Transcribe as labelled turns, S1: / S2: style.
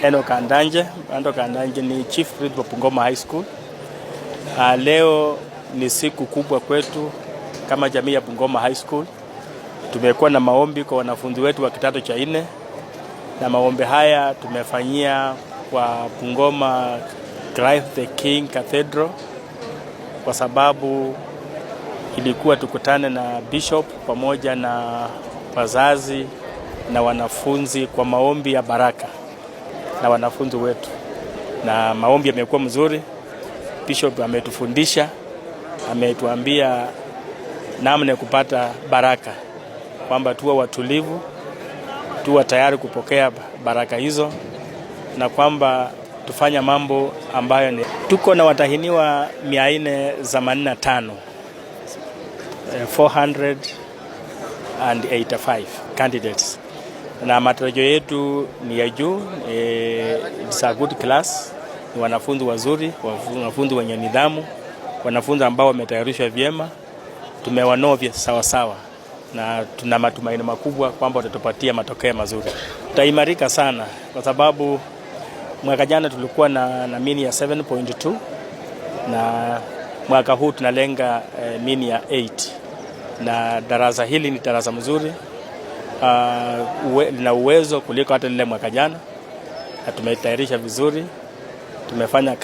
S1: Enoch Andanje ni Chief Principal Bungoma High School. Leo ni siku kubwa kwetu kama jamii ya Bungoma High School. Tumekuwa na maombi kwa wanafunzi wetu wa kidato cha 4, na maombi haya tumefanyia kwa Bungoma Christ the King Cathedral, kwa sababu ilikuwa tukutane na Bishop pamoja na wazazi na wanafunzi kwa maombi ya baraka na wanafunzi wetu, na maombi yamekuwa mzuri. Bishop ametufundisha, ametuambia namna ya kupata baraka, kwamba tuwe watulivu, tuwe tayari kupokea baraka hizo, na kwamba tufanya mambo ambayo ni. Tuko na watahiniwa 485, 485 candidates, na matarajio yetu ni ya juu. It's a good class. Ni wanafunzi wazuri, wanafunzi wenye nidhamu, wanafunzi ambao wametayarishwa vyema, tumewanovya sawa sawa, na tuna matumaini makubwa kwamba watatupatia matokeo mazuri. Tutaimarika sana kwa sababu mwaka jana tulikuwa na mini ya 7.2, na mwaka huu tunalenga mini ya 8, na darasa hili ni darasa mzuri, na uwezo kuliko hata lile mwaka jana, na tumetayarisha vizuri, tumefanya